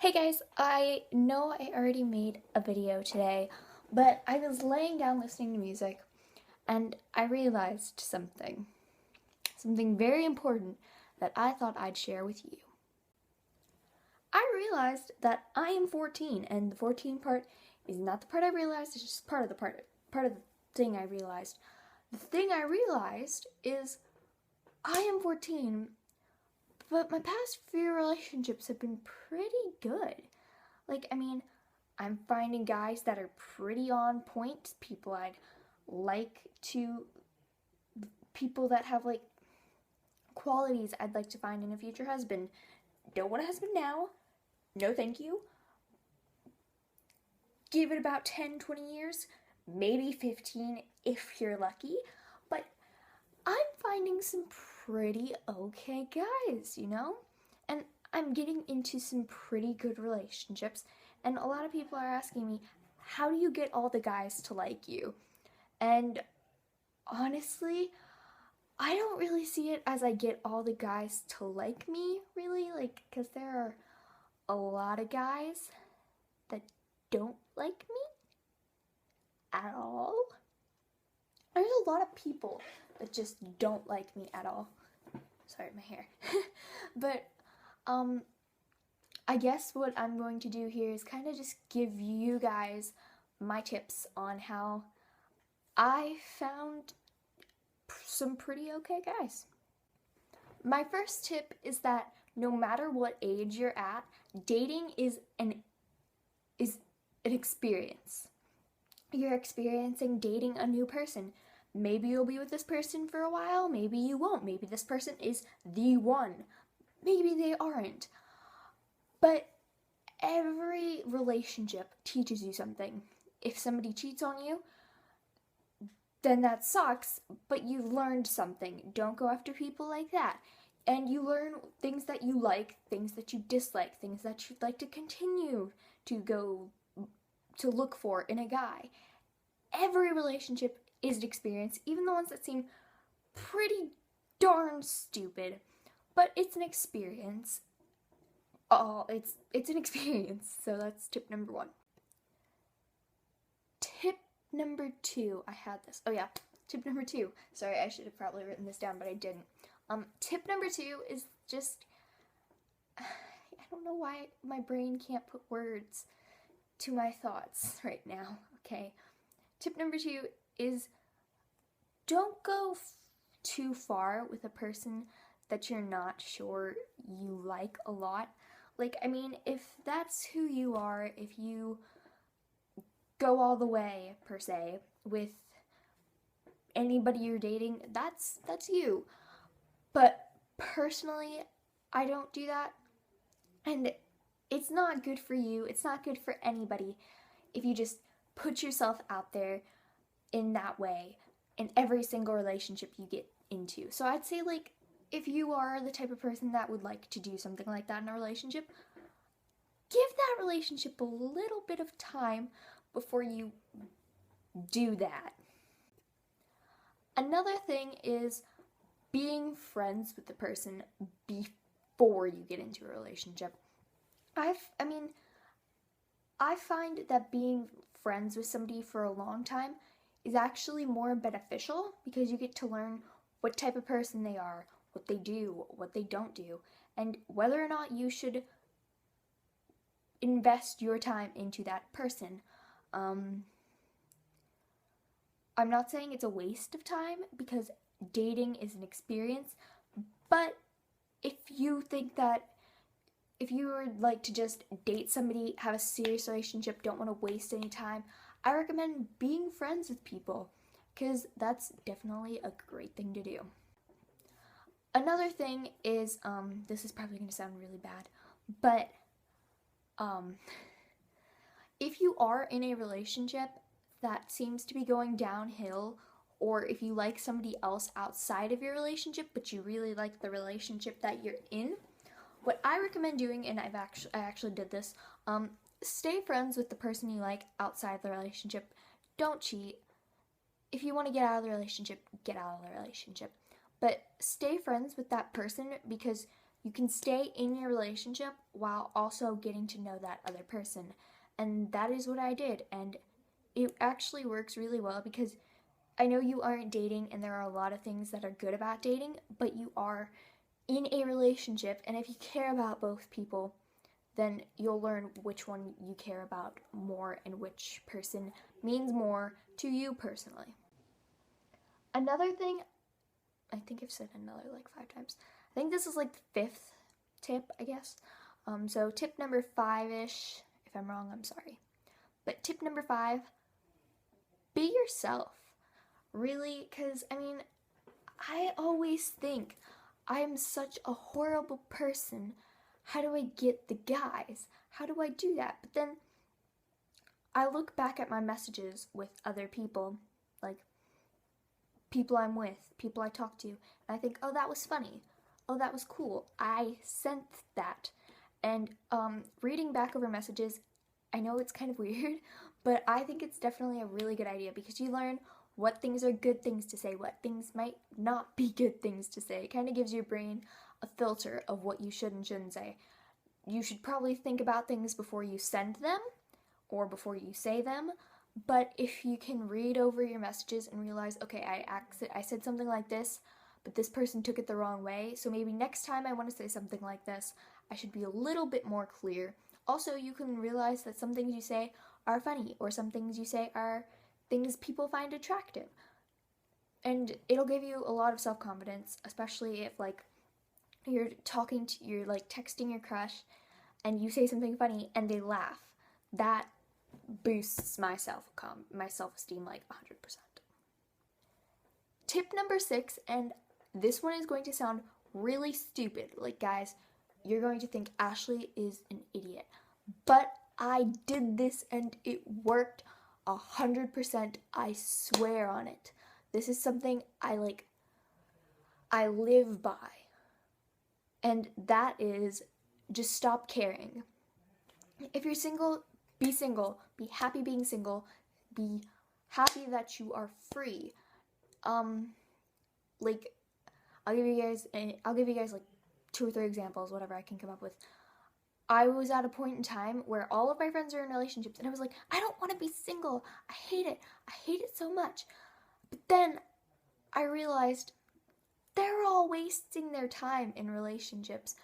Hey guys, I know I already made a video today, but I was laying down listening to music and I realized something very important that I thought I'd share with you. I realized that I am 14 and the 14 part is not the part I realized, it's just part of the thing I realized. The thing I realized is I am 14, but my past few relationships have been pretty good. I'm finding guys that are pretty on point, people I'd like to, people that have qualities I'd like to find in a future husband. Don't want a husband now. No, thank you. Give it about 10, 20 years, maybe 15 if you're lucky. But I'm finding some pretty okay guys. And I'm getting into some pretty good relationships. And a lot of people are asking me, how do you get all the guys to like you? And honestly, I don't really see it as I get all the guys to like me, really, because there are a lot of guys that don't like me at all. There's a lot of people that just don't like me at all. Sorry, my hair. But, I guess what I'm going to do here is kind of just give you guys my tips on how I found some pretty okay guys. My first tip is that no matter what age you're at, dating is an experience. You're experiencing dating a new person. Maybe you'll be with this person for a while, maybe you won't. Maybe this person is the one. Maybe they aren't. But every relationship teaches you something. If somebody cheats on you, then that sucks, but you've learned something. Don't go after people like that. And you learn things that you like, things that you dislike, things that you'd like to continue to look for in a guy. Every relationship is an experience, even the ones that seem pretty darn stupid, but it's an experience. It's an experience. So that's tip number 1. Tip number 2, I had this. Oh yeah, tip number 2. Sorry, I should have probably written this down, but I didn't. Tip number 2 is just, I don't know why my brain can't put words to my thoughts right now, okay? Tip number 2 is don't go too far with a person that you're not sure you like a lot. If that's who you are, if you go all the way, per se, with anybody you're dating, that's you. But personally, I don't do that. And it's not good for you. It's not good for anybody if you just put yourself out there in that way in every single relationship you get into. So I'd say, if you are the type of person that would like to do something like that in a relationship, give that relationship a little bit of time before you do that. Another thing is being friends with the person before you get into a relationship. I find that being friends with somebody for a long time is actually more beneficial because you get to learn what type of person they are, what they do, what they don't do, and whether or not you should invest your time into that person. I'm not saying it's a waste of time because dating is an experience, but if you would like to just date somebody, have a serious relationship, don't want to waste any time, I recommend being friends with people because that's definitely a great thing to do. Another thing is, this is probably going to sound really bad, but if you are in a relationship that seems to be going downhill, or if you like somebody else outside of your relationship but you really like the relationship that you're in, what I recommend doing, and I actually did this, stay friends with the person you like outside the relationship. Don't cheat. If you want to get out of the relationship, get out of the relationship. But stay friends with that person because you can stay in your relationship while also getting to know that other person. And that is what I did. And it actually works really well because I know you aren't dating and there are a lot of things that are good about dating, but you are in a relationship. And if you care about both people, then you'll learn which one you care about more and which person means more to you personally. Another thing, I think I've said another like 5 times. I think this is like the 5th tip, I guess. So tip number 5-ish. If I'm wrong, I'm sorry. But tip number 5, be yourself. Really, because I mean, I always think I'm such a horrible person. How do I get the guys? How do I do that? But then I look back at my messages with other people, like people I'm with, people I talk to, and I think, oh, that was funny. Oh, that was cool. I sent that. And reading back over messages, I know it's kind of weird, but I think it's definitely a really good idea because you learn what things are good things to say, what things might not be good things to say. It kind of gives your brain a filter of what you should and shouldn't say. You should probably think about things before you send them or before you say them, but if you can read over your messages and realize, okay, I said something like this, but this person took it the wrong way, so maybe next time I want to say something like this, I should be a little bit more clear. Also, you can realize that some things you say are funny, or some things you say are things people find attractive. And it'll give you a lot of self-confidence, especially if like you're texting your crush and you say something funny and they laugh. That boosts my self-esteem like 100%. Tip number 6, and this one is going to sound really stupid. Like, guys, you're going to think Ashley is an idiot. But I did this and it worked 100%. I swear on it. This is something I live by. And that is just stop caring. If you're single, be single. Be happy being single. Be happy that you are free. Like, I'll give you guys like 2 or 3 examples, whatever I can come up with. I was at a point in time where all of my friends are in relationships, and I was like, I don't want to be single. I hate it. I hate it so much. But then I realized they're all wasting their time in relationships.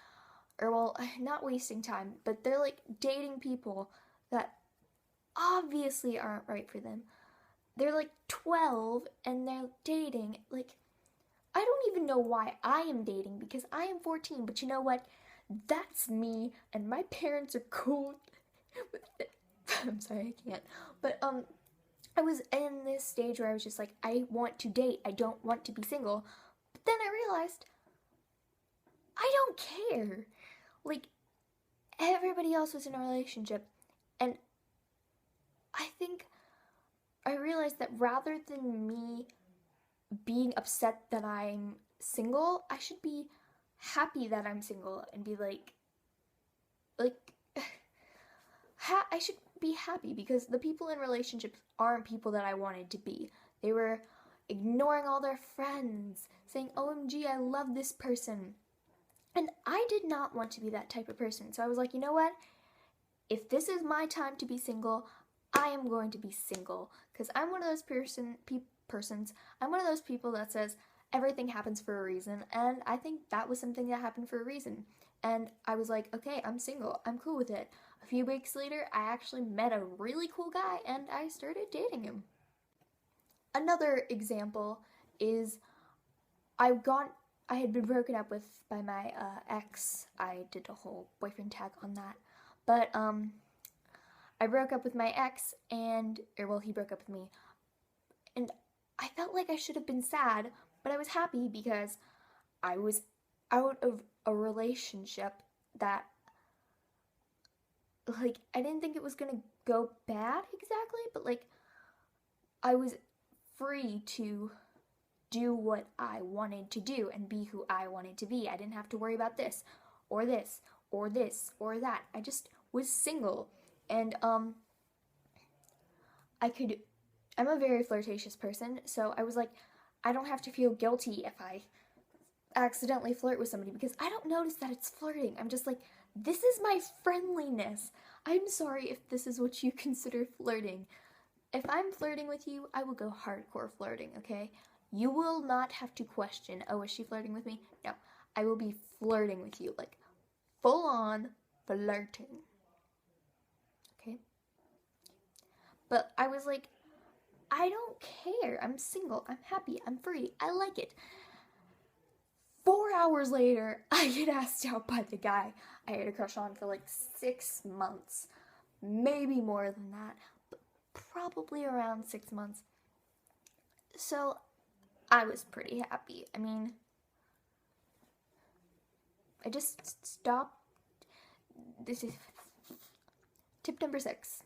Or, well, not wasting time, but they're like dating people that obviously aren't right for them. They're like 12 and they're dating. Like, I don't even know why I am dating because I am 14, but you know what? That's me, and my parents are cool with it. I'm sorry, I can't. But I was in this stage where I was just like, I want to date. I don't want to be single. But then I realized I don't care. Like, everybody else was in a relationship, and I think I realized that rather than me being upset that I'm single, I should be happy that I'm single and be like I should be happy because the people in relationships aren't people that I wanted to be. They were ignoring all their friends, saying, OMG, I love this person. And I did not want to be that type of person. So I was like, you know what? If this is my time to be single, I am going to be single. Because I'm one of those I'm one of those people that says everything happens for a reason. And I think that was something that happened for a reason. And I was like, okay, I'm single. I'm cool with it. A few weeks later, I actually met a really cool guy and I started dating him. Another example is I had been broken up with by my ex. I did a whole boyfriend tag on that. But I broke up with my ex he broke up with me. And I felt like I should have been sad, but I was happy because I was out of a relationship that, like, I didn't think it was gonna go bad exactly, but, like, I was free to do what I wanted to do and be who I wanted to be. I didn't have to worry about this, or this, or this, or that. I just was single, and, I'm a very flirtatious person, so I was like, I don't have to feel guilty if I accidentally flirt with somebody because I don't notice that it's flirting. I'm just like, this is my friendliness. I'm sorry if this is what you consider flirting. If I'm flirting with you, I will go hardcore flirting, okay? You will not have to question, oh, is she flirting with me? No, I will be flirting with you, like full on flirting. Okay? But I was like, I don't care. I'm single. I'm happy. I'm free. I like it. 4 hours later, I get asked out by the guy I had a crush on for like 6 months. Maybe more than that. But probably around 6 months. So, I was pretty happy. I mean, I just stopped. This is tip number 6.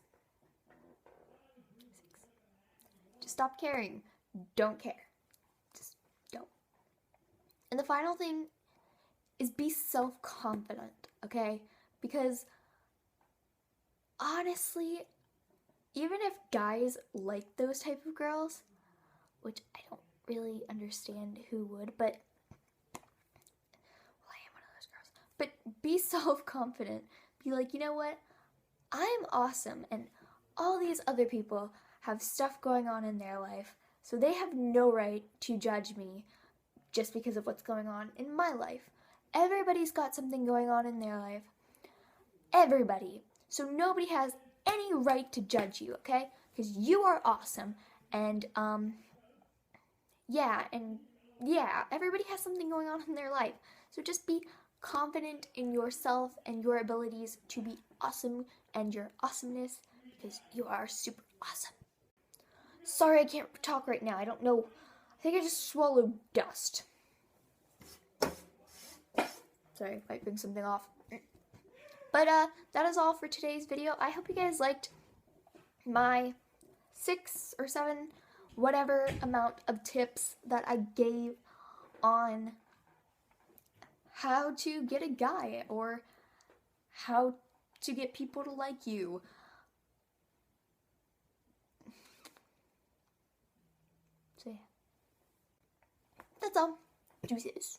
Just stop caring. Don't care. Just don't. And the final thing is be self-confident, okay? Because honestly, even if guys like those type of girls, which I don't really understand who would, but well, I am one of those girls. But be self-confident. Be like, you know what? I'm awesome, and all these other people have stuff going on in their life, so they have no right to judge me just because of what's going on in my life. Everybody's got something going on in their life. Everybody. So nobody has any right to judge you, okay? Because you are awesome. And, yeah, everybody has something going on in their life. So just be confident in yourself and your abilities to be awesome and your awesomeness, because you are super awesome. Sorry, I can't talk right now. I don't know. I think I just swallowed dust. Sorry, wiping something off. But that is all for today's video. I hope you guys liked my 6 or 7, whatever amount of tips that I gave on how to get a guy or how to get people to like you. So yeah. That's all. Deuces.